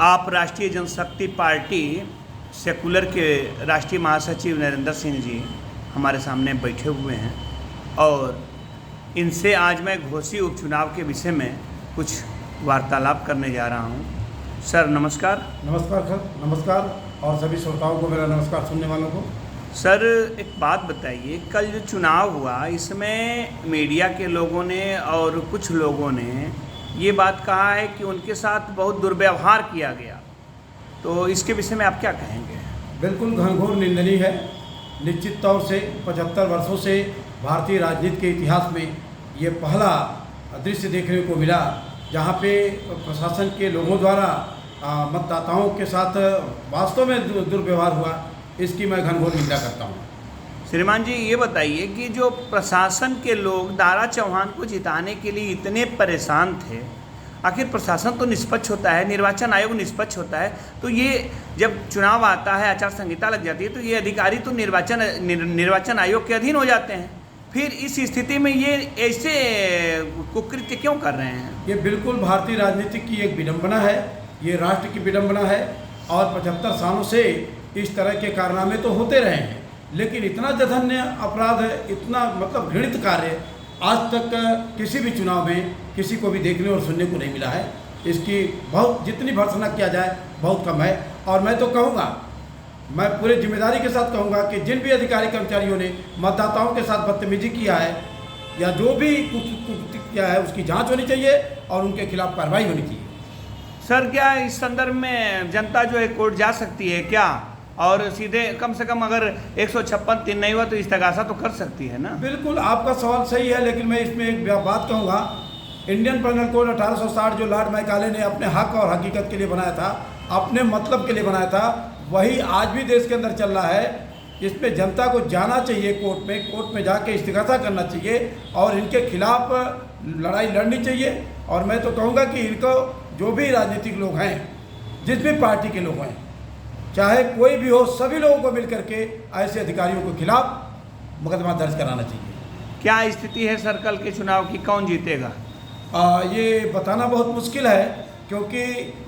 आप राष्ट्रीय जनशक्ति party secular के राष्ट्रीय महासचिव नरेंद्र सिंह जी हमारे सामने बैठे हुए हैं और इनसे आज मैं घोसी उपचुनाव के विषय में कुछ वार्तालाप करने जा रहा हूं। सर नमस्कार। नमस्कार सर, नमस्कार और सभी श्रोताओं को मेरा नमस्कार, सुनने वालों को। सर एक बात बताइए, कल जो चुनाव हुआ इसमें मीडिया के लोगों ने और कुछ लोगों ने ये बात कहा है कि उनके साथ बहुत दुर्व्यवहार किया गया, तो इसके विषय में आप क्या कहेंगे? बिल्कुल घनघोर निंदनीय है। निश्चित तौर से 75 वर्षों से भारतीय राजनीति के इतिहास में ये पहला दृश्य देखने को मिला जहाँ पे प्रशासन के लोगों द्वारा मतदाताओं के साथ वास्तव में दुर्व्यवहार हुआ। इसकी मैं घनघोर निंदा करता हूँ। श्रीमान जी ये बताइए कि जो प्रशासन के लोग दारा चौहान को जिताने के लिए इतने परेशान थे, आखिर प्रशासन तो निष्पक्ष होता है, निर्वाचन आयोग निष्पक्ष होता है, तो ये जब चुनाव आता है, आचार संहिता लग जाती है, तो ये अधिकारी तो निर्वाचन आयोग के अधीन हो जाते हैं। फिर इस स्थिति में ये ऐसे कुकृत्य क्यों कर रहे हैं? ये बिल्कुल भारतीय राजनीति की एक विडंबना है, ये राष्ट्र की विडंबना है और 75 सालों से इस तरह के कारनामे तो होते रहे हैं, लेकिन इतना जघन्य अपराध है, इतना मतलब घृणित कार्य आज तक किसी भी चुनाव में किसी को भी देखने और सुनने को नहीं मिला है। इसकी बहुत जितनी भर्त्सना किया जाए बहुत कम है। और मैं तो कहूँगा, मैं पूरे जिम्मेदारी के साथ कहूँगा कि जिन भी अधिकारी कर्मचारियों ने मतदाताओं के साथ बदतमीजी किया है या जो भी कुछ किया है उसकी जांच होनी चाहिए और उनके खिलाफ कार्रवाई होनी चाहिए। सर क्या इस संदर्भ में जनता जो है कोर्ट जा सकती है क्या, और सीधे कम से कम अगर 156(3) नहीं हुआ तो इस्तगासा तो कर सकती है ना? बिल्कुल आपका सवाल सही है, लेकिन मैं इसमें एक बात कहूँगा। इंडियन पेनल कोड 1860 जो लॉर्ड मैकाले ने अपने हक और हकीकत के लिए बनाया था, अपने मतलब के लिए बनाया था, वही आज भी देश के अंदर चल रहा है। इसमें जनता को जाना चाहिए कोर्ट में जाके इस्तिगासा करना चाहिए और इनके खिलाफ लड़ाई लड़नी चाहिए। और मैं तो कहूँगा कि इनको जो भी राजनीतिक लोग हैं, जिस भी पार्टी के लोग हैं, चाहे कोई भी हो, सभी लोगों को मिलकर के ऐसे अधिकारियों के खिलाफ मुकदमा दर्ज कराना चाहिए। क्या स्थिति है सर कल के चुनाव की, कौन जीतेगा? ये बताना बहुत मुश्किल है, क्योंकि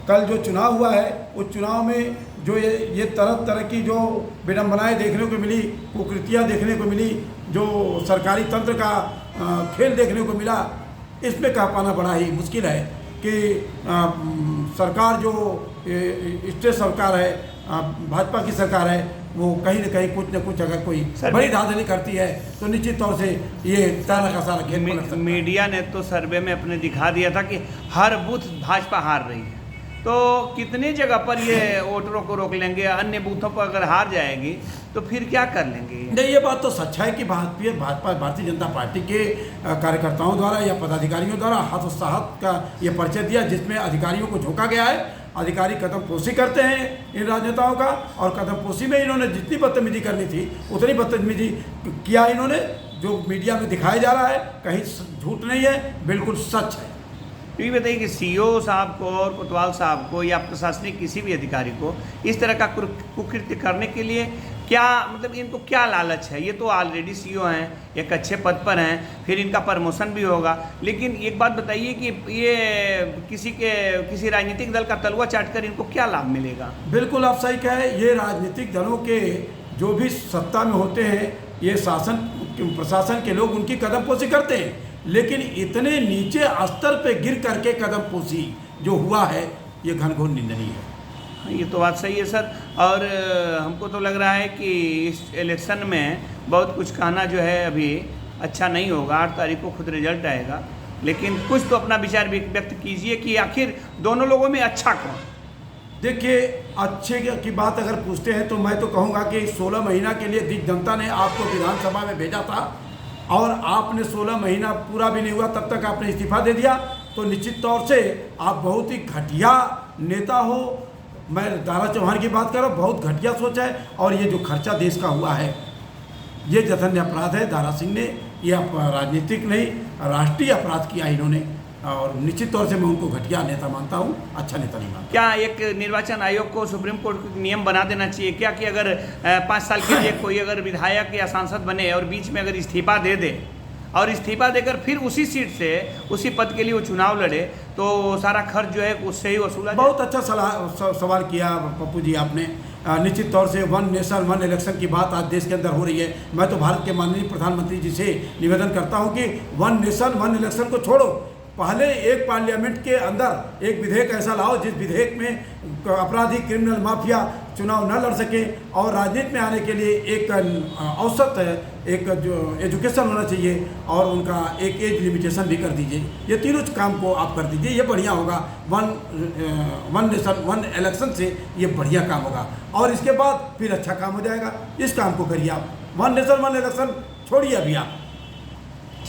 कल जो चुनाव हुआ है उस चुनाव में जो ये तरह तरह की जो विडंबनाएं देखने को मिली, कुकृतियाँ देखने को मिली, जो सरकारी तंत्र का खेल देखने को मिला, इसमें कह पाना बड़ा ही मुश्किल है कि सरकार जो स्टेट सरकार है, भाजपा की सरकार है, वो कहीं न कहीं कुछ न कुछ अगर कोई बड़ी धांधली करती है तो निश्चित तौर से ये सारा का सारा खेल पलट सकता है। मीडिया ने तो सर्वे में अपने दिखा दिया था कि हर बूथ भाजपा हार रही है, तो कितनी जगह पर ये वोटरों को रोक लेंगे? अन्य बूथों पर अगर हार जाएगी तो फिर क्या कर लेंगे? नहीं, ये बात तो सच है कि भारतीय जनता पार्टी के कार्यकर्ताओं द्वारा या पदाधिकारियों द्वारा हतोत्साहत का ये परिचय दिया, जिसमें अधिकारियों को झोंका गया है। अधिकारी कदम पोशी करते हैं इन राजनेताओं का, और कदम पोशी में इन्होंने जितनी बदतमीजी करनी थी उतनी बदतमीजी किया इन्होंने। जो मीडिया में दिखाया जा रहा है कहीं झूठ नहीं है, बिल्कुल सच है। तो ये बताइए कि सीओ साहब को और कोतवाल साहब को या प्रशासनिक किसी भी अधिकारी को इस तरह का कुकृत्य करने के लिए क्या मतलब इनको क्या लालच है? ये तो ऑलरेडी सीओ हैं, एक अच्छे पद पर हैं, फिर इनका प्रमोशन भी होगा, लेकिन एक बात बताइए कि ये किसी राजनीतिक दल का तलवा चाटकर इनको क्या लाभ मिलेगा? बिल्कुल आप सही कहें, ये राजनीतिक दलों के जो भी सत्ता में होते हैं, ये प्रशासन के लोग उनकी कदम पोशी करते हैं, लेकिन इतने नीचे स्तर पे गिर करके कदम पोशी जो हुआ है ये घनघोर निंदनीय है। ये तो बात सही है सर, और हमको तो लग रहा है कि इस इलेक्शन में बहुत कुछ कहना जो है अभी अच्छा नहीं होगा। 8 तारीख को खुद रिजल्ट आएगा, लेकिन कुछ तो अपना विचार व्यक्त कीजिए कि आखिर दोनों लोगों में अच्छा कौन? देखिए, अच्छे की बात अगर पूछते हैं तो मैं तो कहूँगा कि 16 महीना के लिए दिग्ग जनता ने आपको विधानसभा में भेजा था और आपने 16 महीना पूरा भी नहीं हुआ तब तक आपने इस्तीफा दे दिया, तो निश्चित तौर से आप बहुत ही घटिया नेता हो। मैं दारा चौहान की बात कर रहा हूँ, बहुत घटिया सोच है। और ये जो खर्चा देश का हुआ है ये जघन्य अपराध है। दारा सिंह ने ये राजनीतिक नहीं राष्ट्रीय अपराध किया इन्होंने, और निश्चित तौर से मैं उनको घटिया नेता मानता हूँ, अच्छा नेता नहीं मानता। क्या एक निर्वाचन आयोग को सुप्रीम कोर्ट को नियम बना देना चाहिए क्या कि अगर 5 साल के लिए कोई अगर विधायक या सांसद बने और बीच में अगर इस्तीफा दे दे और इस्तीफा देकर फिर उसी सीट से उसी पद के लिए वो चुनाव लड़े तो सारा खर्च जो है उससे ही वसूला जाए। बहुत अच्छा सवाल किया पप्पू जी आपने। निश्चित तौर से वन नेशन वन इलेक्शन की बात आज देश के अंदर हो रही है। मैं तो भारत के माननीय प्रधानमंत्री जी से निवेदन करता हूं कि वन नेशन वन इलेक्शन को छोड़ो, पहले एक पार्लियामेंट के अंदर एक विधेयक ऐसा लाओ जिस विधेयक में अपराधी क्रिमिनल माफिया चुनाव न लड़ सके और राजनीति में आने के लिए एक औसत एक जो एजुकेशन होना चाहिए और उनका एक एज लिमिटेशन भी कर दीजिए। ये तीनों काम को आप कर दीजिए, ये बढ़िया होगा। वन नेशन वन इलेक्शन से ये बढ़िया काम होगा और इसके बाद फिर अच्छा काम हो जाएगा। इस काम को करिए आप, वन नेशन वन इलेक्शन छोड़िए अभी आप।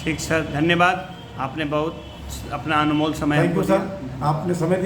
ठीक सर, धन्यवाद। आपने बहुत अपना अनमोल समय थैंक यू सर, आपने समय